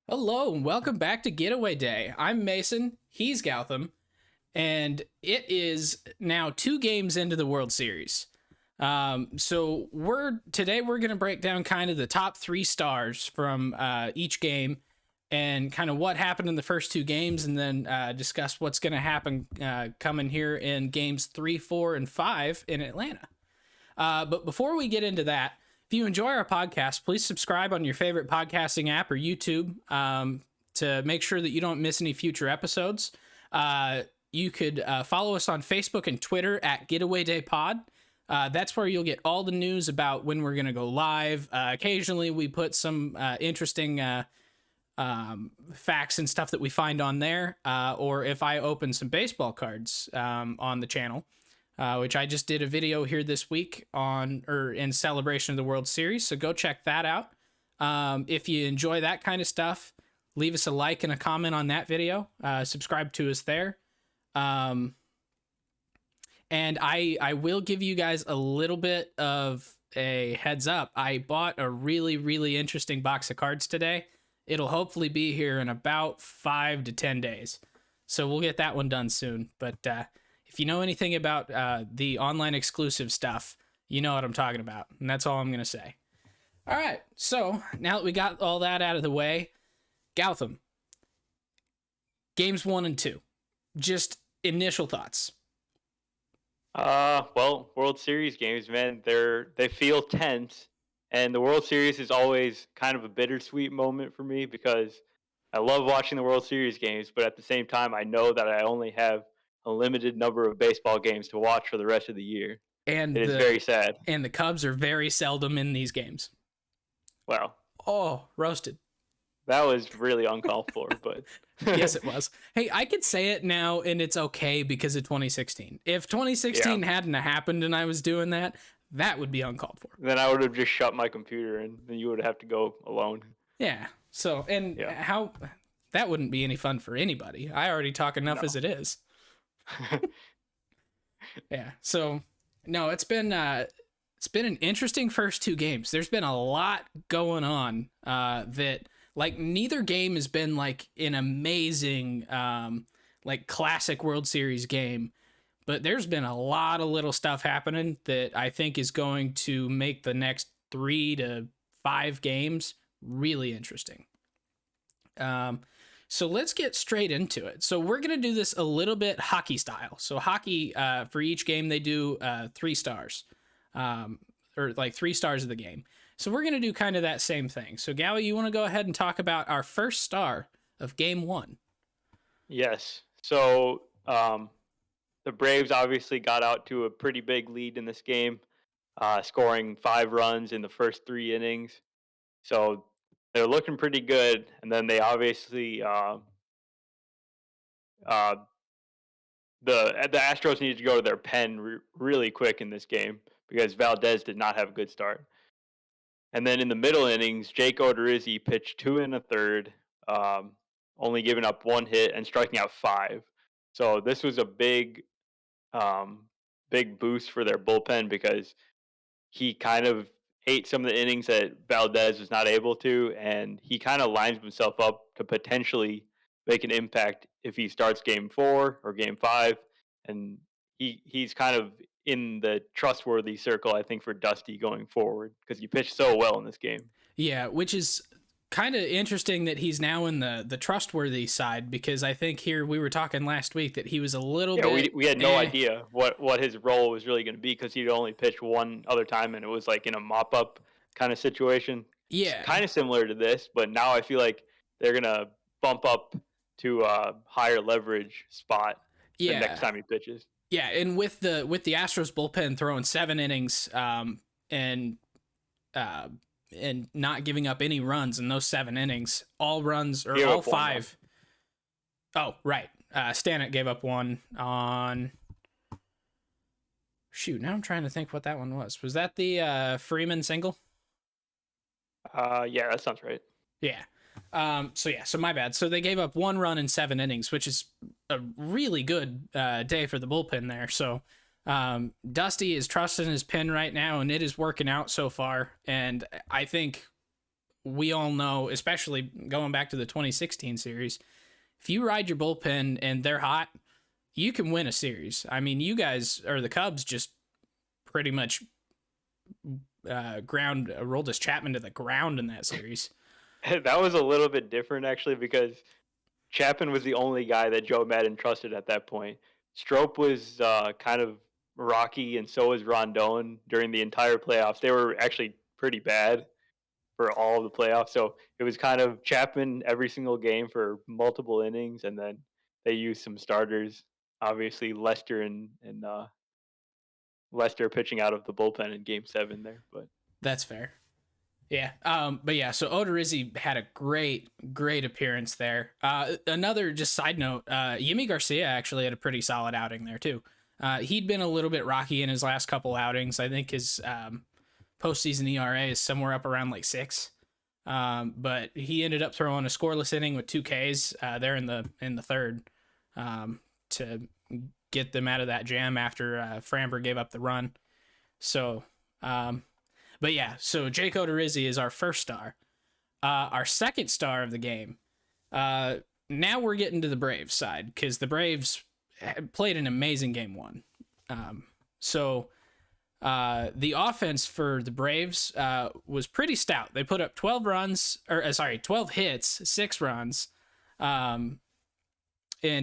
Hello and welcome back to Getaway Day. I'm Mason, he's Gautham, and it is now 2 games into the World Series. So today we're going to break down kind of the top 3 stars from each game and kind of what happened in the first 2 games, and then discuss what's going to happen coming here in games 3, 4, and 5 in Atlanta. But before we get into that, if you enjoy our podcast, please subscribe on your favorite podcasting app or YouTube to make sure that you don't miss any future episodes. You could follow us on Facebook and Twitter at Getaway Day Pod. That's where you'll get all the news about when we're going to go live. Occasionally, we put some interesting facts and stuff that we find on there, or if I open some baseball cards on the channel. Which I just did a video here this week in celebration of the World Series. So go check that out. If you enjoy that kind of stuff, leave us a like and a comment on that video. Subscribe to us there. And I will give you guys a little bit of a heads up. I bought a really, really interesting box of cards today. It'll hopefully be here in about 5 to 10 days. So we'll get that one done soon. But, if you know anything about the online exclusive stuff, you know what I'm talking about. And that's all I'm going to say. All right. So now that we got all that out of the way, Gautham, games 1 and 2, just initial thoughts. Well, World Series games, man, they feel tense. And the World Series is always kind of a bittersweet moment for me because I love watching the World Series games, but at the same time, I know that I only have a limited number of baseball games to watch for the rest of the year. And it is very sad. And the Cubs are very seldom in these games. Wow. Oh, roasted. That was really uncalled for, but yes, it was. Hey, I could say it now and it's okay because of 2016. If 2016 hadn't happened and I was doing that, that would be uncalled for. Then I would have just shut my computer and then you would have to go alone. Yeah. So, how that wouldn't be any fun for anybody. I already talk enough as it is. Yeah. So, no, it's been an interesting first 2 games. There's been a lot going on that like neither game has been like an amazing like classic World Series game, but there's been a lot of little stuff happening that I think is going to make the next 3 to 5 games really interesting. So let's get straight into it. So we're going to do this a little bit hockey style. So hockey, for each game, they do 3 stars, or like 3 stars of the game. So we're going to do kind of that same thing. So Gowie, you want to go ahead and talk about our first star of game 1? Yes. So the Braves obviously got out to a pretty big lead in this game, scoring 5 runs in the first 3 innings. So they're looking pretty good, and then they obviously the Astros needed to go to their pen really quick in this game because Valdez did not have a good start. And then in the middle innings, Jake Odorizzi pitched 2 1/3, only giving up 1 hit and striking out 5. So this was a big boost for their bullpen because he kind of ate some of the innings that Valdez was not able to, and he kind of lines himself up to potentially make an impact if he starts game 4 or game 5. And he's kind of in the trustworthy circle, I think, for Dusty going forward because he pitched so well in this game. Yeah, which is kind of interesting that he's now in the trustworthy side because I think here we were talking last week that he was a little bit... we had no idea what his role was really going to be because he'd only pitched one other time and it was like in a mop-up kind of situation. Yeah. It's kind of similar to this, but now I feel like they're going to bump up to a higher leverage spot the next time he pitches. Yeah, and with the Astros bullpen throwing 7 innings and not giving up any runs in those 7 innings, all runs or all 5. Oh, right. Stanek gave up 1 on. Shoot, now I'm trying to think what that one was. Was that the Freeman single? Yeah, that sounds right. Yeah. So my bad. So they gave up 1 run in 7 innings, which is a really good day for the bullpen there. So Dusty is trusting his pen right now, and it is working out so far. And I think we all know, especially going back to the 2016 series, if you ride your bullpen and they're hot, you can win a series. I mean, you guys, or the Cubs, just pretty much rolled us Chapman to the ground in that series. That was a little bit different, actually, because Chapman was the only guy that Joe Madden trusted at that point. Strope was kind of rocky, and so was Rondon during the entire playoffs. They were actually pretty bad for all of the playoffs. So it was kind of Chapman every single game for multiple innings, and then they used some starters. Obviously, Lester and Lester pitching out of the bullpen in Game 7 there, but That's fair. Yeah. But yeah, so Odorizzi had a great appearance there. Another just side note, Yimi Garcia actually had a pretty solid outing there too. He'd been a little bit rocky in his last couple outings. I think his postseason ERA is somewhere up around like 6. But he ended up throwing a scoreless inning with 2 Ks there in the third to get them out of that jam after Framber gave up the run. So, but yeah, so Jake Odorizzi is our first star. Our second star of the game. Now we're getting to the Braves side because the Braves played an amazing game 1. The offense for the Braves was pretty stout. They put up 12 hits, 6 runs, and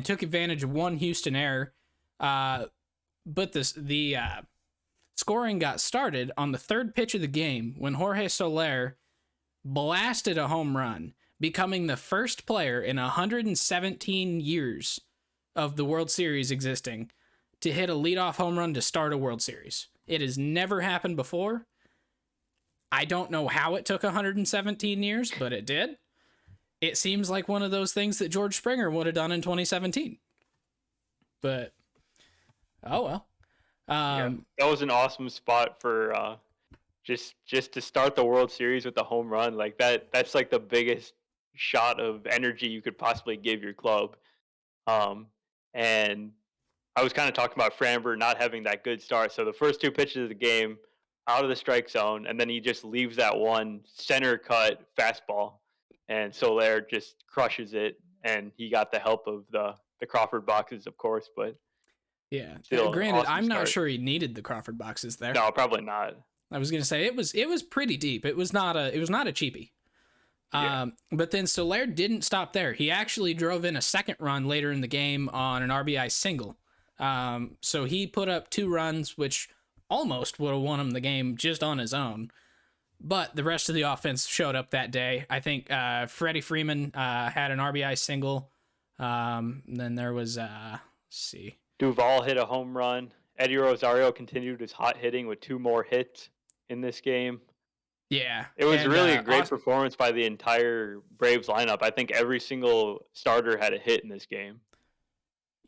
took advantage of 1 Houston error. But the scoring got started on the 3rd pitch of the game when Jorge Soler blasted a home run, becoming the first player in 117 years of the World Series existing to hit a leadoff home run to start a World Series. It has never happened before. I don't know how it took 117 years, but it did. It seems like one of those things that George Springer would have done in 2017. But, oh well. Yeah, that was an awesome spot for just to start the World Series with a home run. Like that's like the biggest shot of energy you could possibly give your club. And I was kind of talking about Framber not having that good start. So the first 2 pitches of the game out of the strike zone, and then he just leaves that one center cut fastball, and Soler just crushes it. And he got the help of the Crawford boxes, of course, but yeah. still, Granted, awesome I'm not start. sure he needed the Crawford boxes there. No, probably not. I was gonna say it was pretty deep. It was not a cheapie. Yeah. But then Soler didn't stop there. He actually drove in a second run later in the game on an RBI single. So he put up 2 runs, which almost would have won him the game just on his own. But the rest of the offense showed up that day. I think Freddie Freeman had an RBI single. Then there was, let's see. Duvall hit a home run. Eddie Rosario continued his hot hitting with 2 more hits in this game. Yeah. It was really a great performance by the entire Braves lineup. I think every single starter had a hit in this game.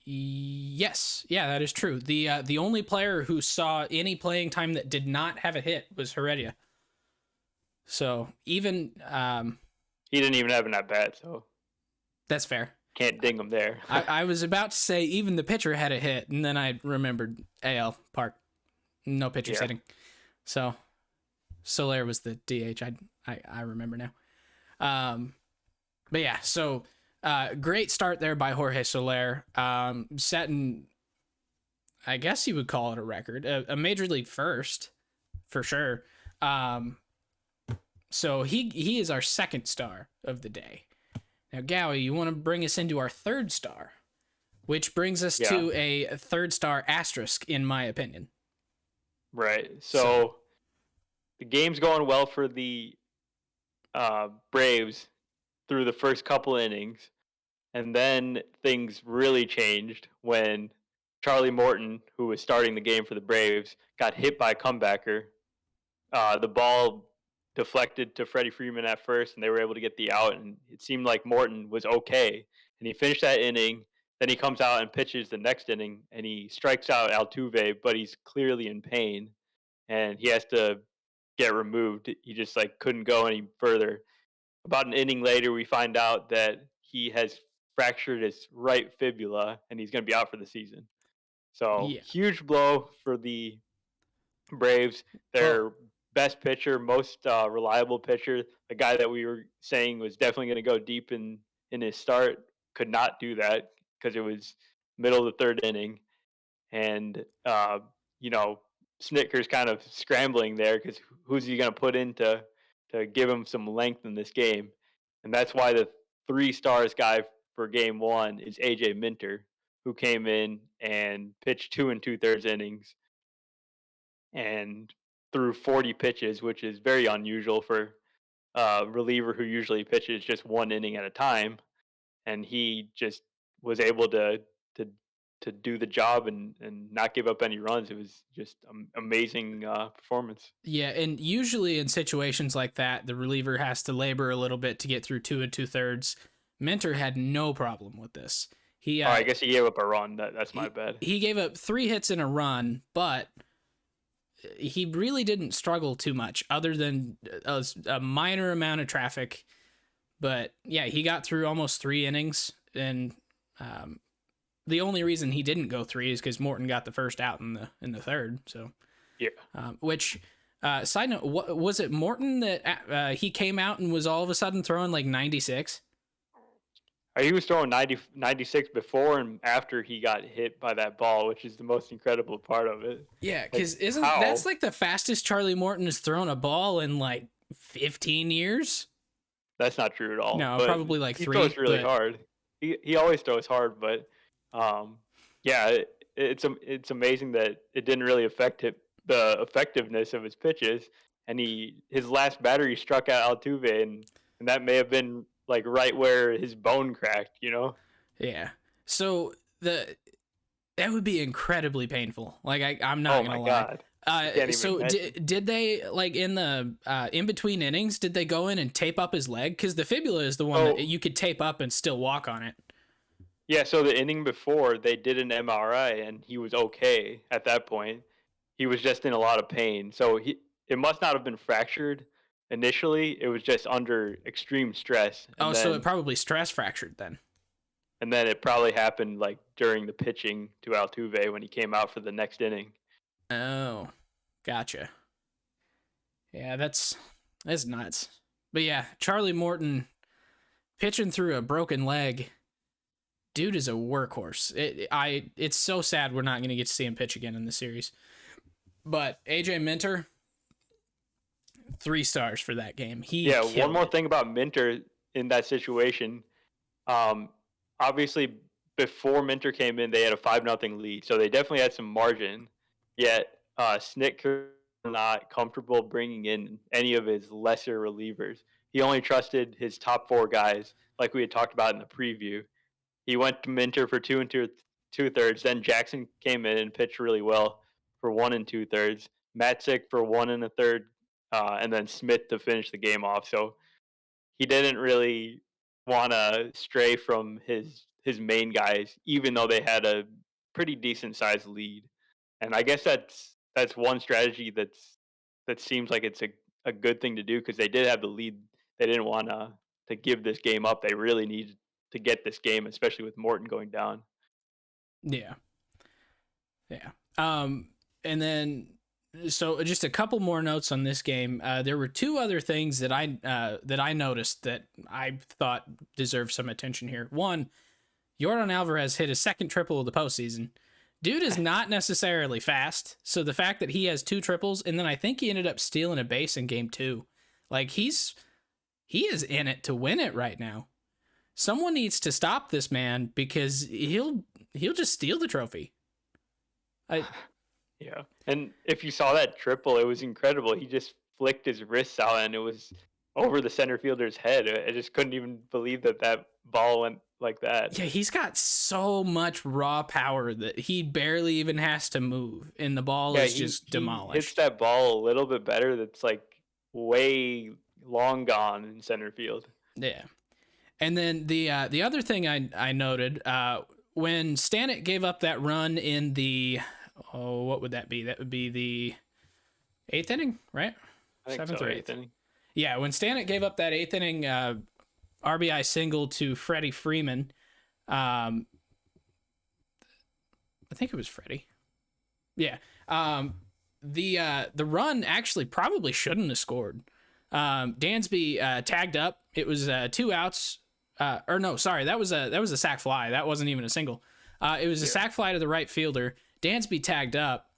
Yes, yeah, that is true. The only player who saw any playing time that did not have a hit was Heredia. So even he didn't even have an at bat, so that's fair. Can't ding him there. I was about to say even the pitcher had a hit, and then I remembered AL Park, no pitchers hitting. So Soler was the DH. I remember now. But yeah, so. Great start there by Jorge Soler, setting, I guess you would call it a record, a major league first, for sure. So he is our second star of the day. Now, Gowie, you want to bring us into our third star, which brings us to a third star asterisk, in my opinion. Right. So the game's going well for the Braves through the first couple innings. And then things really changed when Charlie Morton, who was starting the game for the Braves, got hit by a comebacker. The ball deflected to Freddie Freeman at first, and they were able to get the out, and it seemed like Morton was okay. And he finished that inning. Then he comes out and pitches the next inning, and he strikes out Altuve, but he's clearly in pain, and he has to get removed. He just couldn't go any further. About an inning later, we find out that he has fractured his right fibula, and he's going to be out for the season. So huge blow for the Braves. They're best pitcher, most reliable pitcher, the guy that we were saying was definitely going to go deep in his start, could not do that because it was middle of the third inning, and you know, Snitker's kind of scrambling there because who's he going to put in to give him some length in this game, and that's why the 3 stars guy for game one is AJ Minter, who came in and pitched 2 2/3 innings and threw 40 pitches, which is very unusual for a reliever who usually pitches just 1 inning at a time. And he just was able to to do the job and not give up any runs. It was just amazing performance. Yeah, and usually in situations like that, the reliever has to labor a little bit to get through 2 2/3. Minter had no problem with this. He Oh, I guess he gave up a run. That's my he, bad. he gave up 3 hits in a run, but he really didn't struggle too much other than a minor amount of traffic. But yeah, he got through almost 3 innings, and the only reason he didn't go 3 is because Morton got the first out in the third. So Yeah. Which side note, was it Morton that he came out and was all of a sudden throwing like 96? He was throwing 96 before and after he got hit by that ball, which is the most incredible part of it. Yeah, because Like, isn't how? that's like the fastest Charlie Morton has thrown a ball in like 15 years? That's not true at all. No, But probably like he 3. throws really but hard. He always throws hard, but yeah, it's amazing that it didn't really affect the effectiveness of his pitches. And his last batter he struck out Altuve, and that may have been like right where his bone cracked. You know? Yeah. So that would be incredibly painful. Like I'm not Oh gonna my lie. god! Can't even So imagine. did they like in the in between innings? Did they go in and tape up his leg? Because the fibula is the one Oh that you could tape up and still walk on it. yeah. So the inning before they did an MRI, and he was okay at that point. He was just in a lot of pain. So it must not have been fractured initially. It was just under extreme stress, Oh, so it probably stress fractured then. and then it probably happened like during the pitching to Altuve when he came out for the next inning. Oh, gotcha. Yeah, that's nuts. But yeah, Charlie Morton pitching through a broken leg. Dude is a workhorse. It's so sad we're not going to get to see him pitch again in the series. But AJ Minter, 3 stars for that game. Yeah, one more it. thing about Minter in that situation. Obviously, before Minter came in, they had a 5-0 lead, so they definitely had some margin. Yet Snitker not comfortable bringing in any of his lesser relievers. He only trusted his top 4 guys, like we had talked about in the preview. He went to Minter for 2 2/3. Then Jackson came in and pitched really well for 1 2/3. Matzik for 1 1/3, and then Smith to finish the game off. So he didn't really want to stray from his main guys, even though they had a pretty decent sized lead. And I guess that's one strategy that seems like it's a good thing to do because they did have the lead. They didn't want to give this game up. They really needed to get this game, especially with Morton going down. Yeah. Yeah. And then so just a couple more notes on this game. There were 2 other things that I noticed that I thought deserved some attention here. One, Yordan Alvarez hit his second triple of the postseason. Dude is not necessarily fast, so the fact that he has 2 triples, and then I think he ended up stealing a base in game 2. Like he is in it to win it right now. Someone needs to stop this man because he'll just steal the trophy. Yeah. And if you saw that triple, it was incredible. He just flicked his wrists out and it was over the center fielder's head. I just couldn't even believe that ball went like that. Yeah, he's got so much raw power that he barely even has to move, and the ball is just demolished. He hits that ball a little bit better. That's like way long gone in center field. Yeah. And then the other thing I noted, when Stanek gave up that run in the what would that be? That would be the 8th inning, right? I think 7th so, or 8th inning. Yeah, when Stanek gave up that 8th inning RBI single to Freddie Freeman, I think it was Freddie. Yeah. the run actually probably shouldn't have scored. Dansby tagged up. It was 2 outs. Or no, sorry, that was a sac fly. That wasn't even a single. It was a sac fly to the right fielder. Dansby tagged up.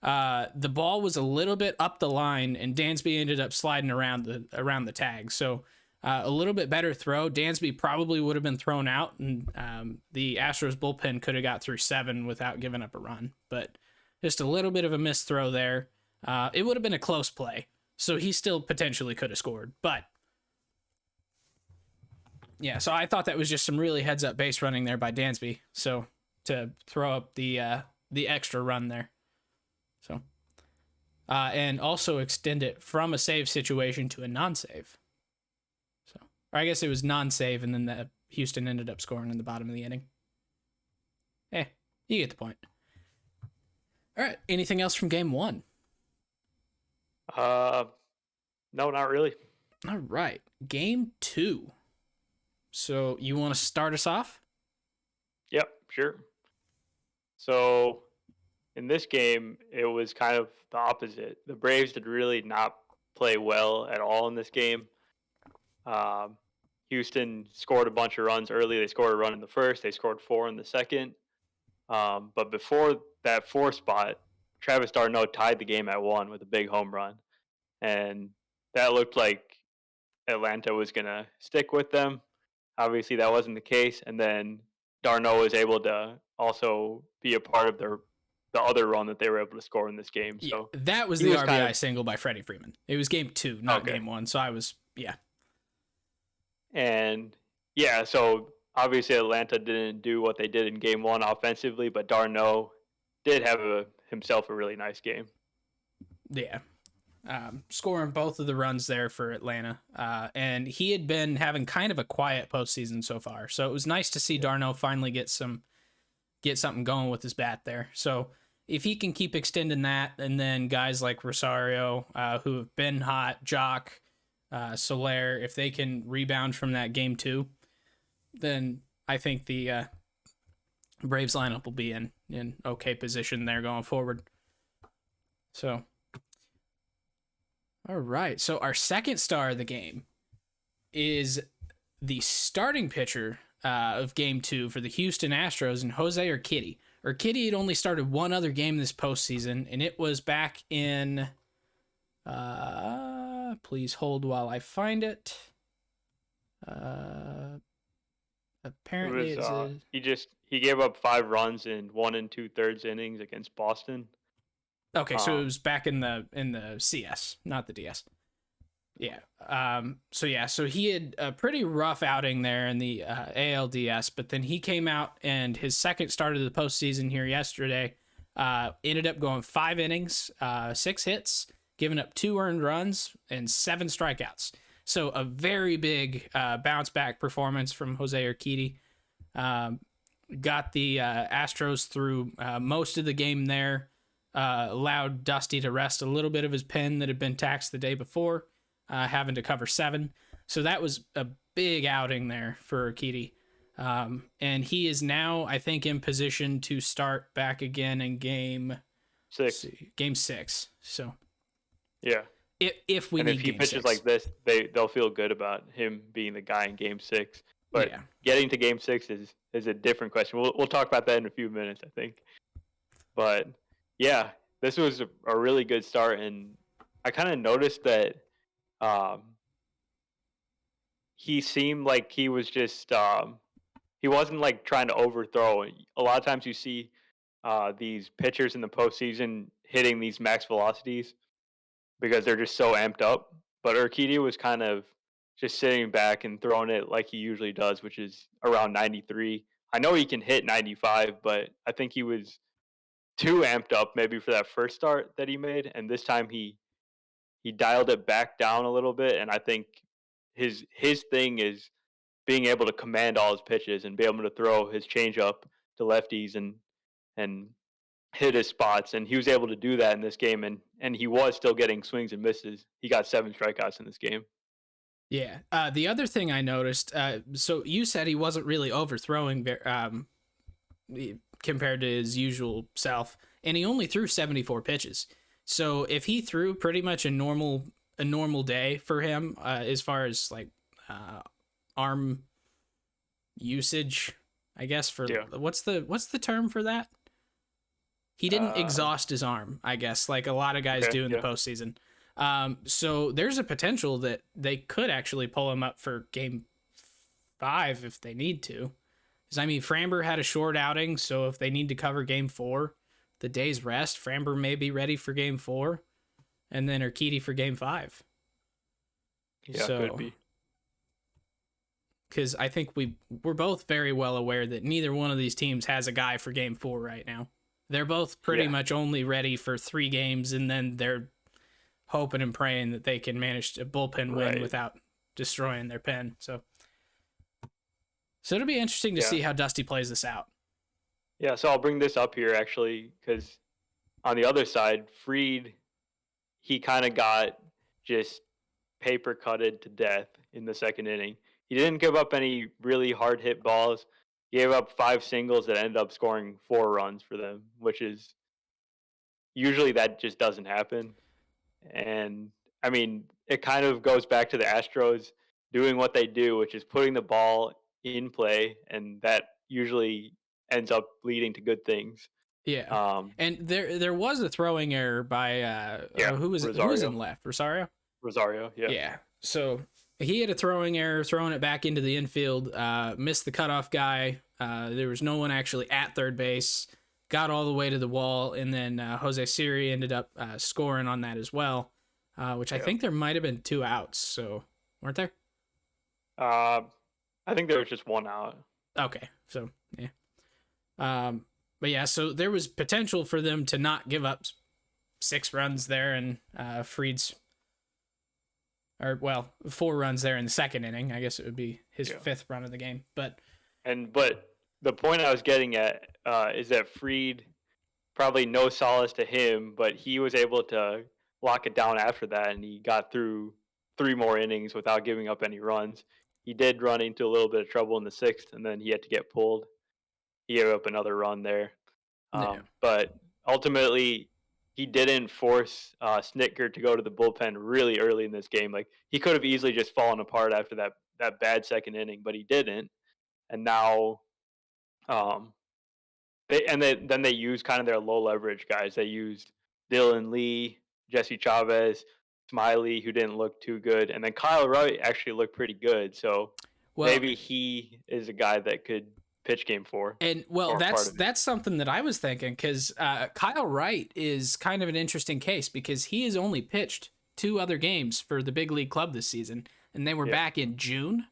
The ball was a little bit up the line, and Dansby ended up sliding around the tag. So a little bit better throw. Dansby probably would have been thrown out, and the Astros bullpen could have got through 7 without giving up a run. But just a little bit of a missed throw there. It would have been a close play, so he still potentially could have scored. But yeah, so I thought that was just some really heads-up base running there by Dansby. So to throw up the extra run there. So, and also extend it from a save situation to a non-save. So, or I guess it was non-save, and then the Houston ended up scoring in the bottom of the inning. You get the point. All right. Anything else from game 1? No, not really. All right. Game 2. So you want to start us off? Yep, sure. So in this game, it was kind of the opposite. The Braves did really not play well at all in this game. Houston scored a bunch of runs early. They scored a run in the first. They scored 4 in the second. But before that 4 spot, Travis d'Arnaud tied the game at 1 with a big home run. And that looked like Atlanta was going to stick with them. Obviously, that wasn't the case. And then d'Arnaud was able to also be a part of the other run that they were able to score in this game. So yeah, that was the RBI single by Freddie Freeman. It was game 2, not game 1. So I was, And yeah, so obviously Atlanta didn't do what they did in game 1 offensively, but d'Arnaud did have himself a really nice game. Yeah. Scoring both of the runs there for Atlanta. And he had been having kind of a quiet postseason so far. So it was nice to see d'Arnaud finally get something going with his bat there. So if he can keep extending that, and then guys like Rosario, who have been hot, Jock, Soler, if they can rebound from that game 2, then I think the Braves lineup will be in okay position there going forward. So, all right. So our second star of the game is the starting pitcher of game 2 for the Houston Astros, and José Urquidy. Urquidy had only started one other game this postseason, and it was back in... please hold while I find it. Apparently he gave up 5 runs in 1 2/3 innings against Boston. Okay, so it was back in the CS, not the DS. Yeah. So he had a pretty rough outing there in the ALDS, but then he came out, and his second start of the postseason here yesterday ended up going 5 innings, 6 hits, giving up 2 earned runs and 7 strikeouts. So a very big bounce back performance from José Urquidy. Got the Astros through most of the game there. Allowed Dusty to rest a little bit of his pen that had been taxed the day before, having to cover 7. So that was a big outing there for Urquidy. And he is now, I think, in position to start back again in game 6. Game 6. So yeah. If he pitches 6. like this, they'll feel good about him being the guy in game 6. But getting to game 6 is a different question. We'll talk about that in a few minutes, I think. But yeah, this was a really good start, and I kind of noticed that he seemed like he was just he wasn't like trying to overthrow. A lot of times you see these pitchers in the postseason hitting these max velocities because they're just so amped up. But Urquidy was kind of just sitting back and throwing it like he usually does, which is around 93. I know he can hit 95, but I think he was too amped up maybe for that first start that he made, and this time he dialed it back down a little bit. And I think his thing is being able to command all his pitches and be able to throw his changeup to lefties and hit his spots, and he was able to do that in this game, and he was still getting swings and misses. He got 7 strikeouts in this game. Yeah. The other thing I noticed, so you said he wasn't really overthrowing compared to his usual self, and he only threw 74 pitches. So if he threw pretty much a normal day for him, as far as like arm usage, I guess, for Yeah. what's the term for that? He didn't exhaust his arm, I guess, like a lot of guys do in the postseason. So there's a potential that they could actually pull him up for game 5 if they need to. Because, I mean, Framber had a short outing, so if they need to cover game 4, the day's rest, Framber may be ready for game 4, and then Urquidy for game 5. Yeah, could be. Because I think we're both very well aware that neither one of these teams has a guy for game 4 right now. They're both pretty much only ready for 3 games, and then they're hoping and praying that they can manage a bullpen win without destroying their pen. So it'll be interesting to see how Dusty plays this out. Yeah, so I'll bring this up here, actually, because on the other side, Fried, he kind of got just paper cutted to death in the second inning. He didn't give up any really hard hit balls. He gave up 5 singles that ended up scoring 4 runs for them, which is usually that just doesn't happen. And I mean, it kind of goes back to the Astros doing what they do, which is putting the ball in play, and that usually ends up leading to good things. Yeah. And there was a throwing error by who was it? Who was in left? Rosario? Rosario, yeah. Yeah. So he had a throwing error, throwing it back into the infield, missed the cutoff guy. There was no one actually at third base, got all the way to the wall, and then Jose Siri ended up scoring on that as well, which I think there might have been 2 outs, so weren't there? I think there was just 1 out. Okay, so yeah. But yeah, so there was potential for them to not give up 6 runs there, and Fried's, or well, 4 runs there in the second inning. I guess it would be his 5th run of the game. But the point I was getting at is that Fried, probably no solace to him, but he was able to lock it down after that, and he got through 3 more innings without giving up any runs. He did run into a little bit of trouble in the 6th, and then he had to get pulled. He gave up another run there. But ultimately, he didn't force Snitker to go to the bullpen really early in this game. Like, he could have easily just fallen apart after that bad second inning, but he didn't. And now, they used kind of their low leverage guys. They used Dylan Lee, Jesse Chavez, Smiley, who didn't look too good, and then Kyle Wright actually looked pretty good. So maybe he is a guy that could pitch game 4. And that's something that I was thinking, because Kyle Wright is kind of an interesting case because he has only pitched 2 other games for the big league club this season, and they were back in June.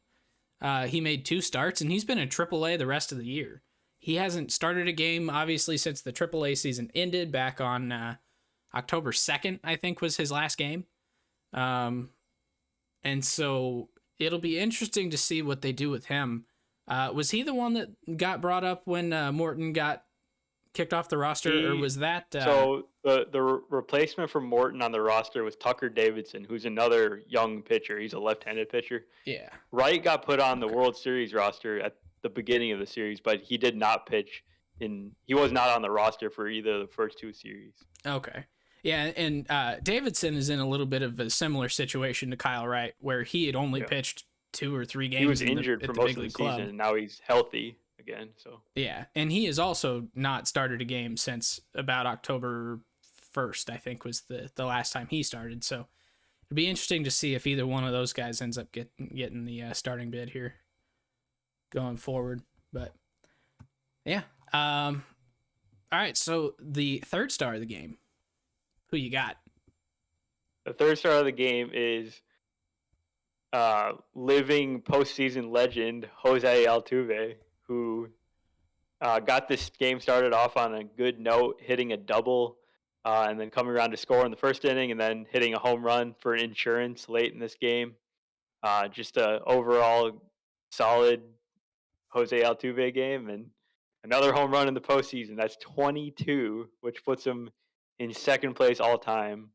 He made 2 starts, and he's been in AAA the rest of the year. He hasn't started a game, obviously, since the AAA season ended back on October 2nd, I think was his last game. And so it'll be interesting to see what they do with him. Was he the one that got brought up when Morton got kicked off the roster, or was that... So the replacement for Morton on the roster was Tucker Davidson, who's another young pitcher. He's a left-handed pitcher. Yeah. Wright got put on the World Series roster at the beginning of the series, but he did not pitch he was not on the roster for either of the first 2 series. Okay. Yeah, and Davidson is in a little bit of a similar situation to Kyle Wright, where he had only pitched 2 or 3 games. He was injured for most of the season, and now he's healthy again. So yeah, and he has also not started a game since about October 1st, I think, was the last time he started. So it'd be interesting to see if either one of those guys ends up getting the starting bid here going forward. But yeah, all right. So the third star of the game, who you got? The third star of the game is living postseason legend Jose Altuve, who got this game started off on a good note, hitting a double, and then coming around to score in the first inning, and then hitting a home run for insurance late in this game. Just a overall solid Jose Altuve game, and another home run in the postseason. That's 22, which puts him in second place all time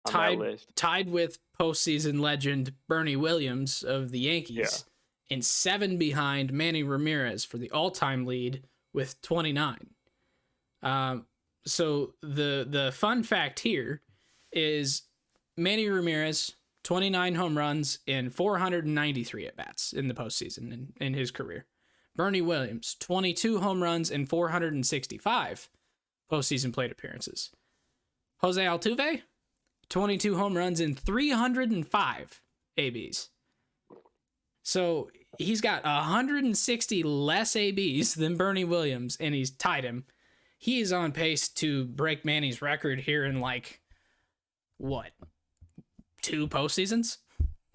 on that list. Tied with postseason legend Bernie Williams of the Yankees, and 7 behind Manny Ramirez for the all-time lead with 29. So the fun fact here is Manny Ramirez, 29 home runs in 493 at-bats in the postseason in his career. Bernie Williams, 22 home runs in 465 postseason plate appearances. Jose Altuve, 22 home runs in 305 ABs. So he's got 160 less ABs than Bernie Williams, and he's tied him. He is on pace to break Manny's record here in like, what, 2 postseasons?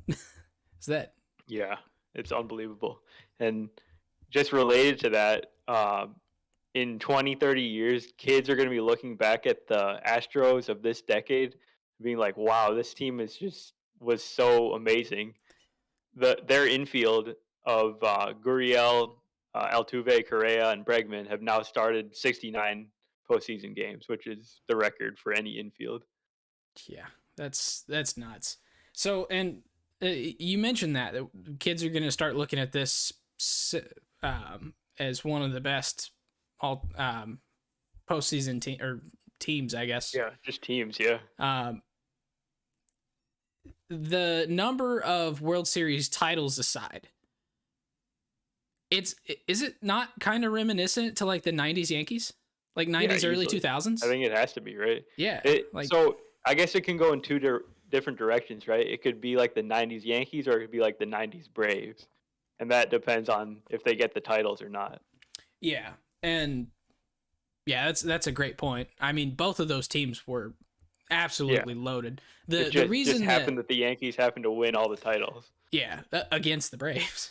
Is that? Yeah, it's unbelievable. And just related to that, in 20, 30 years, kids are going to be looking back at the Astros of this decade, being like, wow, this team was so amazing. Their infield of Gurriel, Altuve, Correa, and Bregman have now started 69 postseason games, which is the record for any infield. Yeah, that's nuts. So, and you mentioned that kids are going to start looking at this as one of the best all postseason teams, I guess. Yeah, just teams. Yeah. The number of World Series titles aside, is it not kind of reminiscent to like the 90s Yankees? Like 90s, early 2000s? I think it has to be, right? Yeah. So I guess it can go in two different directions, right? It could be like the 90s Yankees, or it could be like the 90s Braves. And that depends on if they get the titles or not. Yeah. And yeah, that's a great point. I mean, both of those teams were absolutely loaded. The reason just happened that the Yankees happened to win all the titles. Yeah, against the Braves.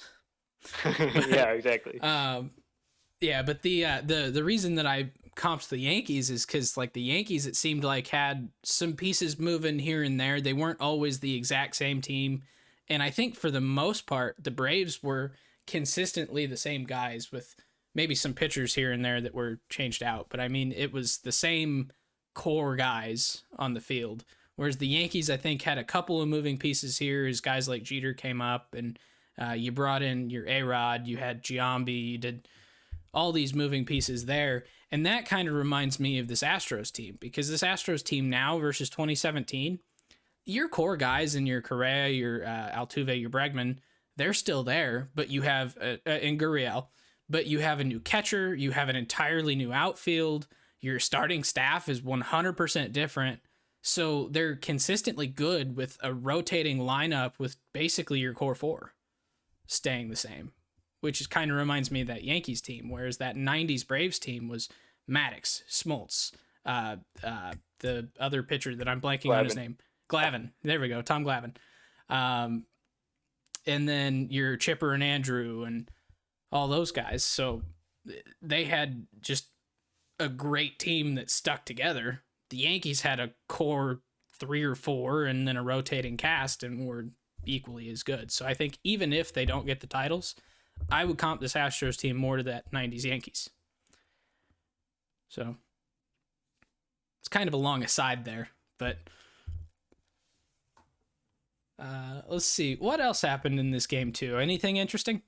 Yeah, exactly. Yeah, but the reason that I comped the Yankees is because like the Yankees, it seemed like had some pieces moving here and there. They weren't always the exact same team, and I think for the most part, the Braves were consistently the same guys with maybe some pitchers here and there that were changed out. But I mean, it was the same core guys on the field. Whereas the Yankees, I think, had a couple of moving pieces here as guys like Jeter came up, and you brought in your A-Rod, you had Giambi, you did all these moving pieces there. And that kind of reminds me of this Astros team, because this Astros team now versus 2017, your core guys in your Correa, your Altuve, your Bregman, they're still there, but you have, in Gurriel, but you have a new catcher, you have an entirely new outfield, your starting staff is 100% different. So they're consistently good with a rotating lineup with basically your core four staying the same, which is kind of reminds me of that Yankees team, whereas that 90s Braves team was Maddox, Smoltz, the other pitcher that I'm blanking on his name, Glavine. There we go, Tom Glavine. And then your Chipper and Andrew and all those guys. So they had just a great team that stuck together. The Yankees had a core 3 or 4 and then a rotating cast and were equally as good. So I think even if they don't get the titles, I would comp this Astros team more to that 90s Yankees. So it's kind of a long aside there, but let's see. What else happened in this game too? Anything interesting?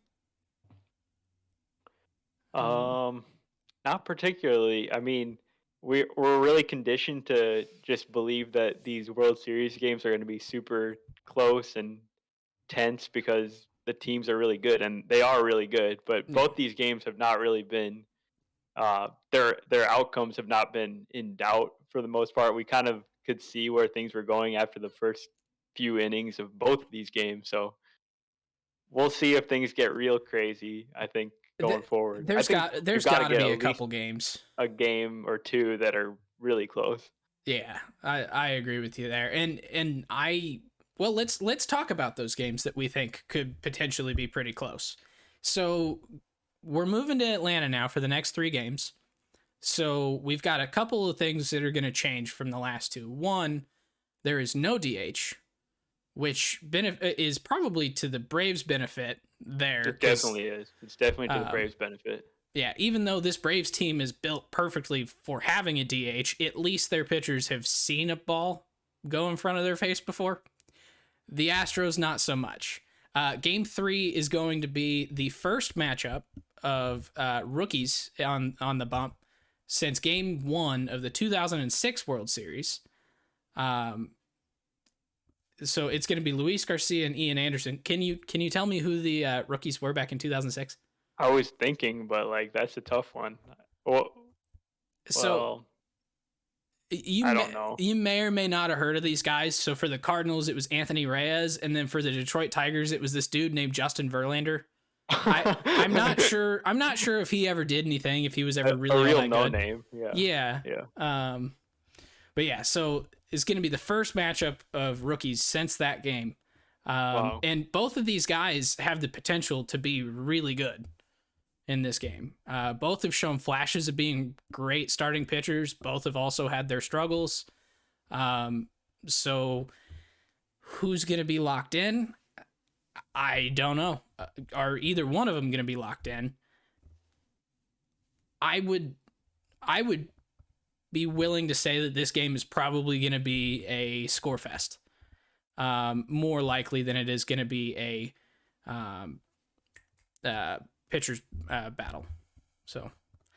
Not particularly. I mean, we're really conditioned to just believe that these World Series games are going to be super close and tense because the teams are really good, and they are really good. But both these games have not really been their outcomes have not been in doubt for the most part. We kind of could see where things were going after the first few innings of both of these games. So we'll see if things get real crazy, I think, going forward. There's got to be a couple games. A game or two that are really close. Yeah, I agree with you there. And let's talk about those games that we think could potentially be pretty close. So we're moving to Atlanta now for the next 3 games. So we've got a couple of things that are going to change from the last 2. One, there is no DH, which is probably to the Braves' benefit there. It definitely is. It's definitely to the Braves' benefit. Yeah, even though this Braves team is built perfectly for having a DH, at least their pitchers have seen a ball go in front of their face before. The Astros, not so much. Game 3 is going to be the first matchup of rookies on the bump since Game 1 of the 2006 World Series. So it's going to be Luis Garcia and Ian Anderson. Can you tell me who the rookies were back in 2006? I was thinking, but like that's a tough one. Well, So well, you I may, don't know. you may or may not have heard of these guys. So for the Cardinals, it was Anthony Reyes, and then for the Detroit Tigers, it was this dude named Justin Verlander. I'm not sure. I'm not sure if he ever did anything. If he was ever really a all real that no good. name. Yeah. Yeah. But yeah, so it's going to be the first matchup of rookies since that game. Wow. And both of these guys have the potential to be really good in this game. Both have shown flashes of being great starting pitchers. Both have also had their struggles. So who's going to be locked in? I don't know. Are either one of them going to be locked in? I would be willing to say that this game is probably going to be a score fest. More likely than it is going to be a pitcher's battle. So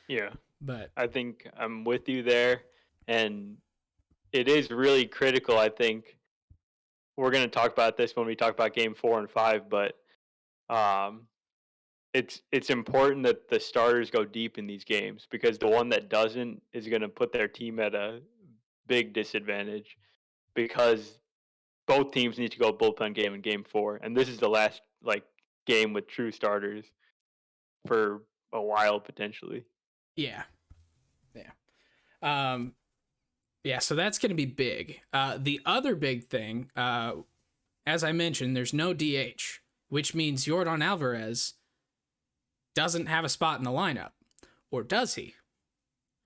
Yeah. but I think I'm with you there, and it is really critical. I think we're going to talk about this when we talk about Game 4 and 5, but um, it's important that the starters go deep in these games because the one that doesn't is going to put their team at a big disadvantage because both teams need to go bullpen game in Game 4, and this is the last like game with true starters for a while potentially. yeah. Yeah, so that's going to be big. The other big thing, as I mentioned, there's no DH, which means Yordan Alvarez doesn't have a spot in the lineup. Or does he?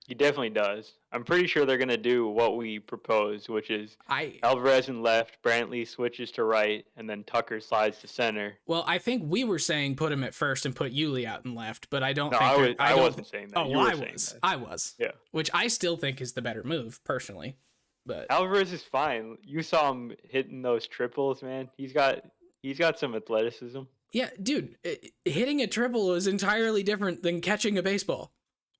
He definitely does. I'm pretty sure they're going to do what we proposed, which is I Alvarez in left, Brantley switches to right, and then Tucker slides to center. Well, I think we were saying put him at first and put Yuli out in left, but I don't No, think I wasn't saying that. Oh, You well, were I saying was. that. I was. Yeah. Which I still think is the better move, personally. But Alvarez is fine. You saw him hitting those triples, man. He's got some athleticism. yeah, dude, hitting a triple is entirely different than catching a baseball.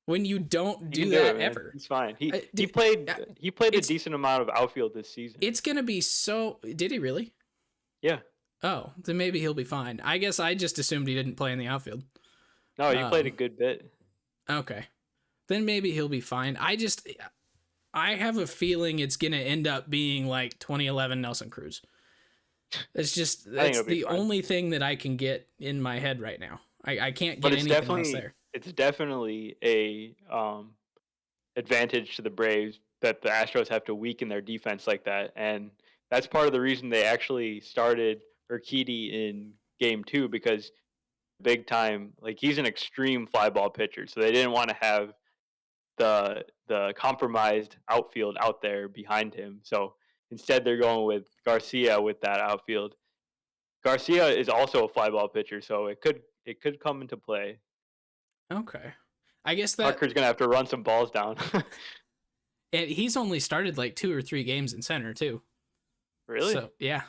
When you don't do that ever. He's fine. He dude, played a decent amount of outfield this season. It's gonna be so. Did he really? Yeah. Oh, then maybe he'll be fine. I guess I just assumed he didn't play in the outfield. No, he played a good bit. Okay, then maybe he'll be fine. I have a feeling it's gonna end up being like 2011 Nelson Cruz. That's the only thing that I can get in my head right now. I can't get anything else there. It's definitely a advantage to the Braves that the Astros have to weaken their defense like that, and that's part of the reason they actually started Urquidy in Game 2 because big time, like he's an extreme fly ball pitcher, so they didn't want to have the compromised outfield out there behind him. So instead, they're going with Garcia with that outfield. Garcia is also a fly ball pitcher, so it could come into play. Okay. I guess Tucker's gonna have to run some balls down. And he's only started like 2 or 3 games in center too. Really? So yeah.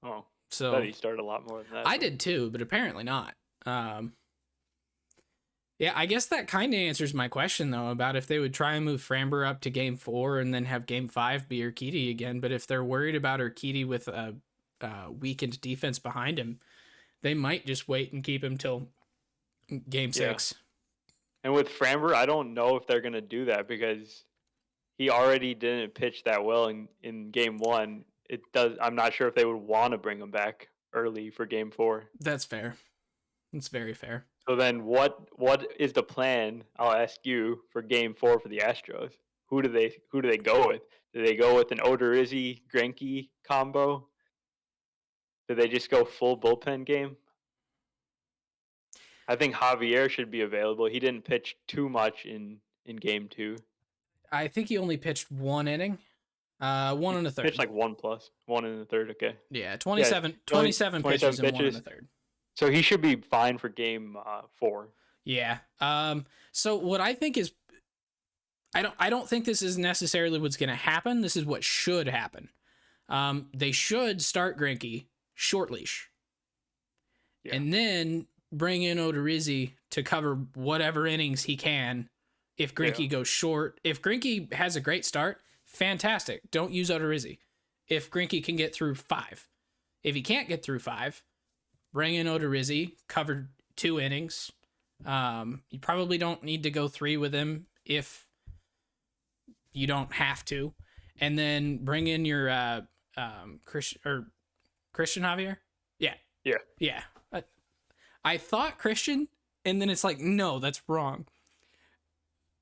Oh. So I thought he started a lot more than that. I did too, but apparently not. Yeah, I guess that kind of answers my question though about if they would try and move Framber up to Game 4 and then have Game 5 be Urquidy again. But if they're worried about Urquidy with a weakened defense behind him, they might just wait and keep him till Game 6. And with Framber, I don't know if they're gonna do that because he already didn't pitch that well in Game 1. I'm not sure if they would want to bring him back early for Game 4. That's fair. That's very fair. So then, what is the plan? I'll ask you for Game 4 for the Astros. Who do they go with? Do they go with an Odorizzi Greinke combo? Do they just go full bullpen game? I think Javier should be available. He didn't pitch too much in Game 2. I think he only pitched 1 inning. 1 and a third. Pitched like 1+, 1 in the third. Okay. Yeah, 27 pitches and 1 in the third. So he should be fine for Game 4. Yeah. So what I think is, I don't think this is necessarily what's going to happen. This is what should happen. They should start Greinke short leash, and then bring in Odorizzi to cover whatever innings he can. If Greinke goes short, if Greinke has a great start, fantastic. Don't use Odorizzi if Greinke can get through 5. If he can't get through 5, bring in Odorizzi, cover 2 innings. You probably don't need to go 3 with him if you don't have to, and then bring in your Christian Javier. Yeah. I thought Christian, and then it's like, no, that's wrong.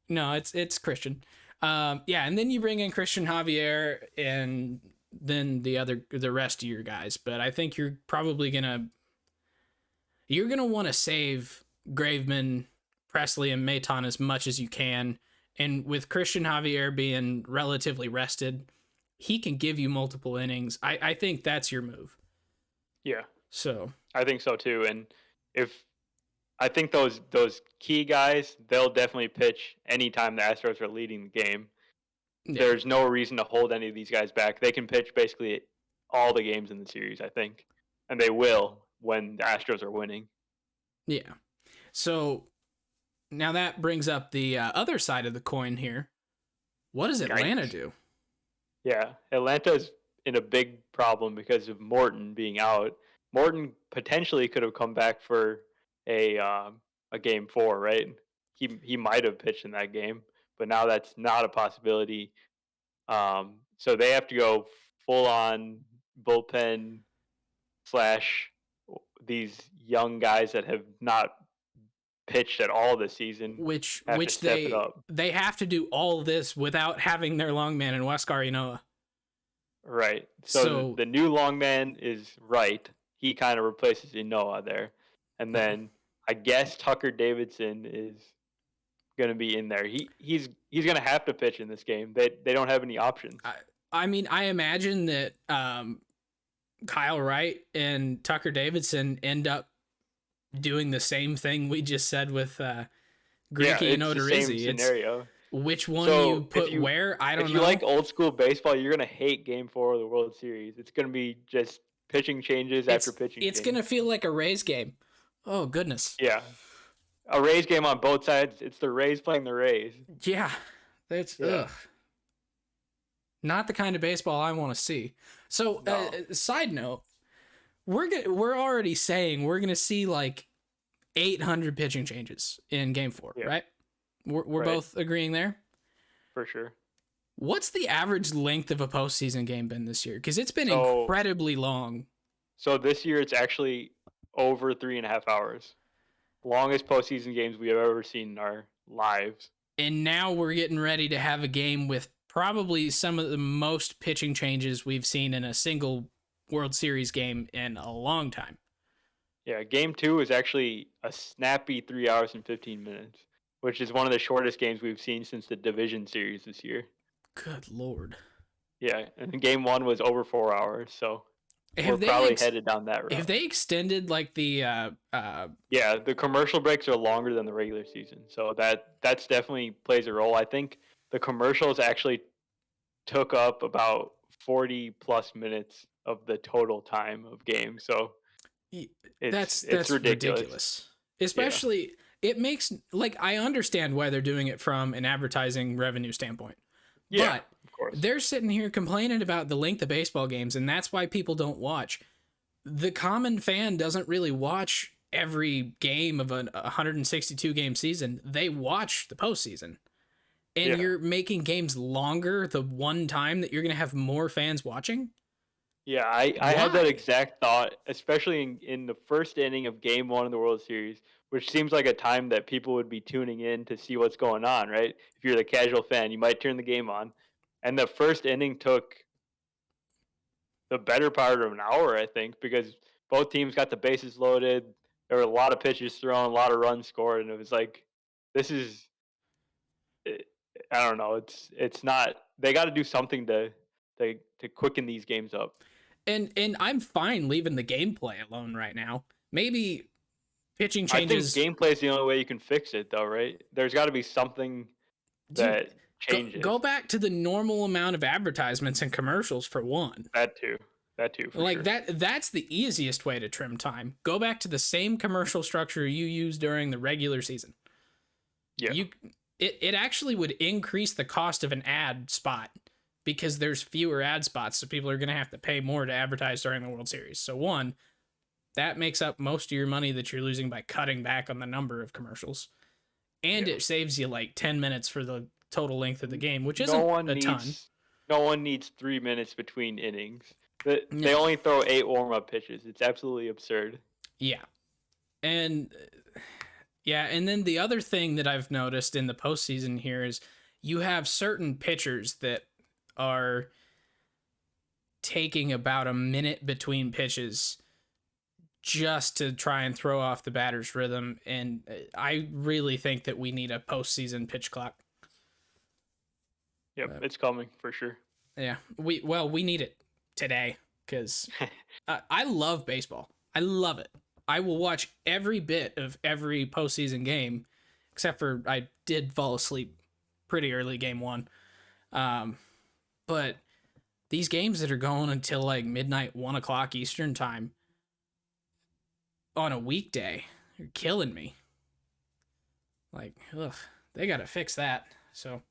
No, it's Christian. And then you bring in Christian Javier and then the rest of your guys. But I think you're probably gonna want to save Graveman, Presley, and Maton as much as you can. And with Christian Javier being relatively rested, he can give you multiple innings. I think that's your move. Yeah. So I think so too. And I think those key guys, they'll definitely pitch anytime the Astros are leading the game. Yeah. There's no reason to hold any of these guys back. They can pitch basically all the games in the series, I think. And they will when the Astros are winning. Yeah. So now that brings up the other side of the coin here. What does Atlanta do? Yeah, Atlanta's in a big problem because of Morton being out. Morton potentially could have come back for a game 4, right? He might have pitched in that game, but now that's not a possibility. So they have to go full on bullpen / these young guys that have not pitched at all this season, which they have to do all this without having their long man in Huáscar Ynoa. Right. So the new long man is Wright. He kind of replaces Ynoa there. And then I guess Tucker Davidson is going to be in there. He's going to have to pitch in this game. They don't have any options. I mean, I imagine that Kyle Wright and Tucker Davidson end up doing the same thing we just said with Greinke and Odorizzi. It's scenario. Which one you put where? I don't know. If you like old school baseball, you're going to hate Game 4 of the World Series. It's going to be just pitching changes after pitching It's going to feel like a Rays game. Oh, goodness. Yeah. A Rays game on both sides. It's the Rays playing the Rays. Yeah. Ugh. Not the kind of baseball I want to see. So, side note, we're already saying we're going to see like 800 pitching changes in Game 4, right? We're both agreeing there? For sure. What's the average length of a postseason game been this year? Because it's been incredibly long. So this year it's actually over 3.5 hours. Longest postseason games we have ever seen in our lives. And now we're getting ready to have a game with probably some of the most pitching changes we've seen in a single World Series game in a long time. Yeah, Game 2 is actually a snappy 3 hours and 15 minutes. Which is one of the shortest games we've seen since the Division Series this year. Good Lord. Yeah, and Game 1 was over 4 hours, so we're probably headed down that route. Have they extended like the... Yeah, the commercial breaks are longer than the regular season, so that's definitely plays a role. I think the commercials actually took up about 40-plus minutes of the total time of game, so that's ridiculous. Especially... Yeah. It makes, like, I understand why they're doing it from an advertising revenue standpoint. Yeah, but of course. They're sitting here complaining about the length of baseball games, and that's why people don't watch. The common fan doesn't really watch every game of a 162-game season. They watch the postseason. And you're making games longer the one time that you're going to have more fans watching? Yeah, I had that exact thought, especially in the first inning of Game 1 of the World Series, which seems like a time that people would be tuning in to see what's going on, right? If you're the casual fan, you might turn the game on. And the first inning took the better part of an hour, I think, because both teams got the bases loaded. There were a lot of pitches thrown, a lot of runs scored, and it was like, this is, I don't know, it's not, they got to do something to quicken these games up. And I'm fine leaving the gameplay alone right now. Maybe pitching changes. I think gameplay is the only way you can fix it, though, right? There's got to be something that changes. Go back to the normal amount of advertisements and commercials for one. That too. For like sure. That's the easiest way to trim time. Go back to the same commercial structure you used during the regular season. Yeah. It actually would increase the cost of an ad spot because there's fewer ad spots, so people are going to have to pay more to advertise during the World Series. So one, that makes up most of your money that you're losing by cutting back on the number of commercials. And it saves you like 10 minutes for the total length of the game, which isn't a ton. No one needs 3 minutes between innings. They only throw 8 warm-up pitches. It's absolutely absurd. Yeah. And then the other thing that I've noticed in the postseason here is you have certain pitchers that are taking about a minute between pitches just to try and throw off the batter's rhythm. And I really think that we need a postseason pitch clock. Yep, it's coming for sure. Yeah, we need it today because I love baseball. I love it. I will watch every bit of every postseason game, except for I did fall asleep pretty early game one. But these games that are going until like midnight, 1 o'clock Eastern time on a weekday, are killing me. Like, ugh, they got to fix that. So,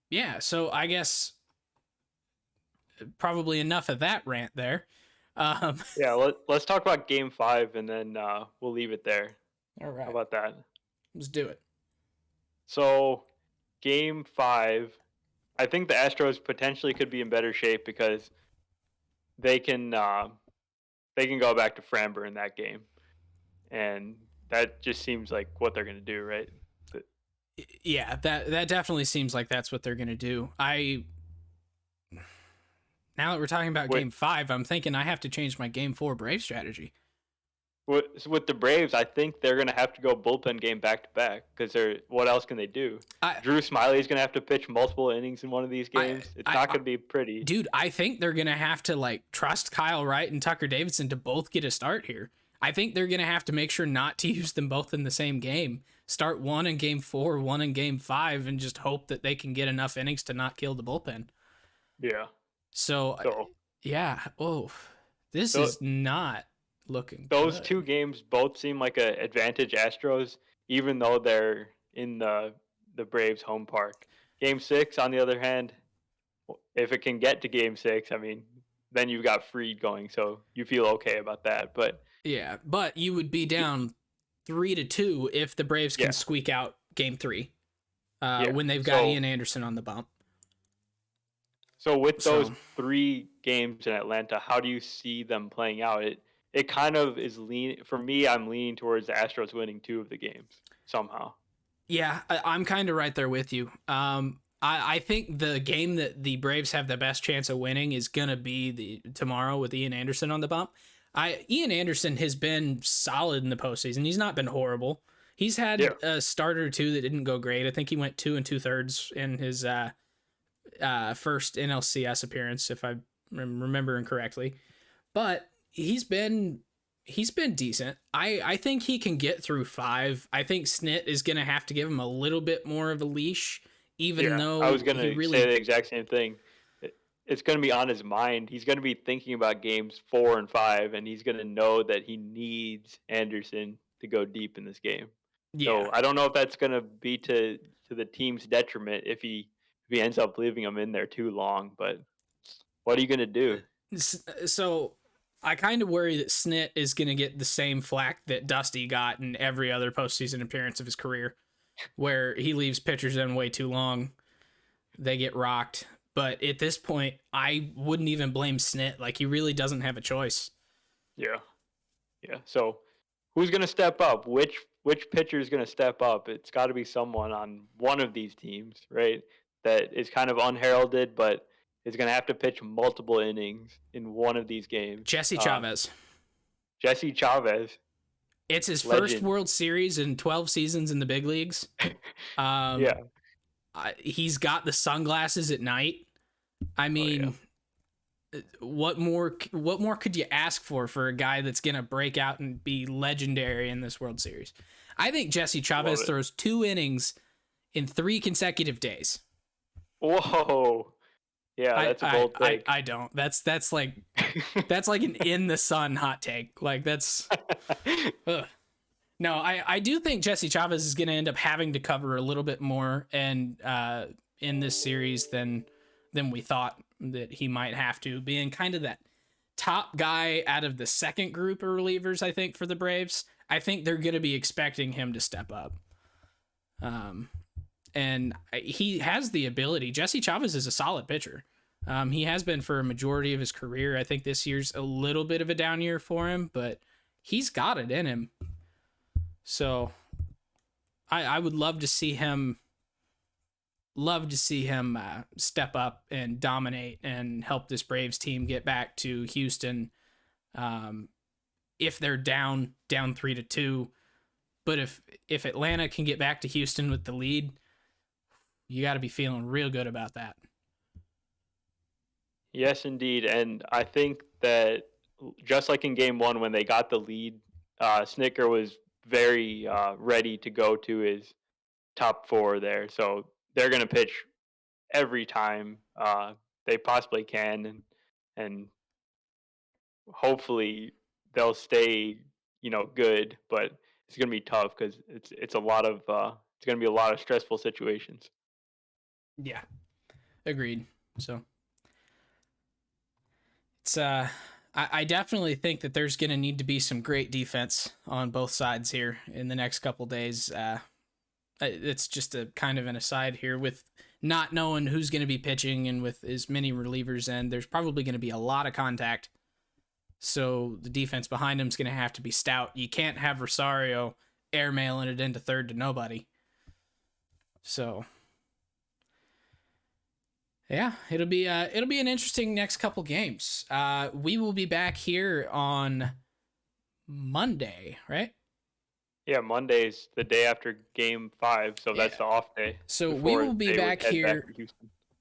yeah, so I guess probably enough of that rant there. Yeah, let's talk about Game 5, and then we'll leave it there. All right. How about that? Let's do it. So, Game 5, I think the Astros potentially could be in better shape because they can go back to Framber in that game, and that just seems like what they're going to do, right? Yeah, that definitely seems like that's what they're going to do. Now that we're talking about Game 5, I'm thinking I have to change my Game 4 Brave strategy. With the Braves, I think they're going to have to go bullpen game back to back because what else can they do? Drew Smiley is going to have to pitch multiple innings in one of these games. It's not going to be pretty. Dude, I think they're going to have to like trust Kyle Wright and Tucker Davidson to both get a start here. I think they're going to have to make sure not to use them both in the same game. Start one in Game 4, one in Game 5, and just hope that they can get enough innings to not kill the bullpen. Yeah. So yeah. Oh, this is not looking those good. 2 games both seem like an advantage Astros, even though they're in the Braves home park. Game 6, on the other hand, if it can get to Game 6, I mean, then you've got Fried going, so you feel okay about that. But yeah, but you would be down 3-2 if the Braves can squeak out Game 3 when they've got Ian Anderson on the bump. So with those 3 games in Atlanta, how do you see them playing out? It kind of is for me, I'm leaning towards the Astros winning 2 of the games somehow. Yeah, I'm kind of right there with you. I think the game that the Braves have the best chance of winning is going to be tomorrow with Ian Anderson on the bump. Ian Anderson has been solid in the postseason. He's not been horrible. He's had a start or 2 that didn't go great. I think he went 2 2/3 in his first NLCS appearance, if I remembering correctly. But he's been decent. I think he can get through 5. I think Snit is going to have to give him a little bit more of a leash, even though I was going to say the exact same thing. It's going to be on his mind. He's going to be thinking about games 4 and 5, and he's going to know that he needs Anderson to go deep in this game. Yeah. So I don't know if that's going to be to the team's detriment if he ends up leaving him in there too long. But what are you going to do? So I kind of worry that Snit is going to get the same flack that Dusty got in every other postseason appearance of his career, where he leaves pitchers in way too long. They get rocked. But at this point, I wouldn't even blame Snit. Like, he really doesn't have a choice. Yeah. So who's going to step up? Which pitcher is going to step up? It's got to be someone on one of these teams, right? That is kind of unheralded, but is going to have to pitch multiple innings in one of these games. Jesse Chavez. Jesse Chavez. It's his first World Series in 12 seasons in the big leagues. Yeah. He's got the sunglasses at night. I mean, what more could you ask for a guy that's going to break out and be legendary in this World Series? I think Jesse Chavez throws 2 innings in 3 consecutive days. Whoa. Yeah, that's a bold take. I don't. That's like an in the sun hot take. Like that's ugh. No, I do think Jesse Chavez is going to end up having to cover a little bit more and in this series than we thought that he might have to, being kind of that top guy out of the second group of relievers. I think for the Braves, I think they're going to be expecting him to step up. And he has the ability. Jesse Chavez is a solid pitcher. He has been for a majority of his career. I think this year's a little bit of a down year for him, but he's got it in him. So I would love to see him step up and dominate and help this Braves team get back to Houston. If they're down 3-2, but if Atlanta can get back to Houston with the lead, you got to be feeling real good about that. Yes, indeed. And I think that just like in game one, when they got the lead, Snicker was very ready to go to his top four there. So they're going to pitch every time they possibly can. And hopefully they'll stay, good. But it's going to be tough because it's a lot of it's going to be a lot of stressful situations. Yeah, agreed. So it's I definitely think that there's going to need to be some great defense on both sides here in the next couple days. It's just a kind of an aside here with not knowing who's going to be pitching and with as many relievers in, there's probably going to be a lot of contact. So the defense behind him is going to have to be stout. You can't have Rosario airmailing it into third to nobody. So yeah, it'll be an interesting next couple games. We will be back here on Monday, right? Yeah, Monday's the day after Game 5, so that's the off day. So we will be back here.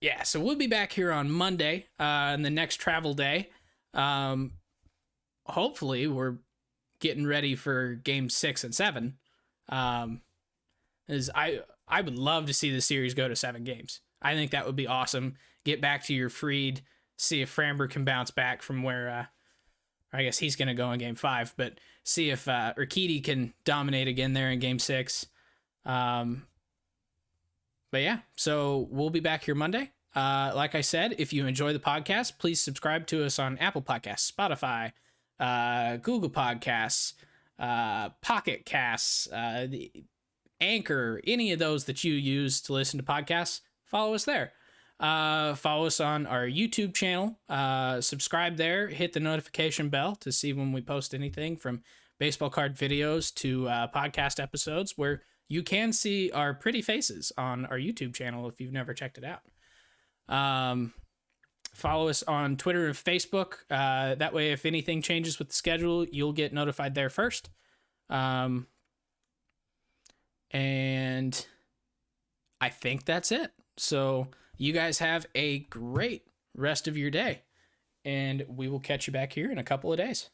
Yeah, so we'll be back here on Monday, and the next travel day. Hopefully, we're getting ready for Game 6 and 7. As I would love to see the series go to 7 games. I think that would be awesome. Get back to your Fried, see if Framber can bounce back from where, I guess he's going to go in Game 5, but see if Urquidy can dominate again there in Game 6. But yeah, so we'll be back here Monday. Like I said, if you enjoy the podcast, please subscribe to us on Apple Podcasts, Spotify, Google Podcasts, Pocket Casts, the Anchor, any of those that you use to listen to podcasts. Follow us there. Follow us on our YouTube channel. Subscribe there. Hit the notification bell to see when we post anything from baseball card videos to podcast episodes where you can see our pretty faces on our YouTube channel if you've never checked it out. Follow us on Twitter and Facebook. That way, if anything changes with the schedule, you'll get notified there first. And I think that's it. So you guys have a great rest of your day, and we will catch you back here in a couple of days.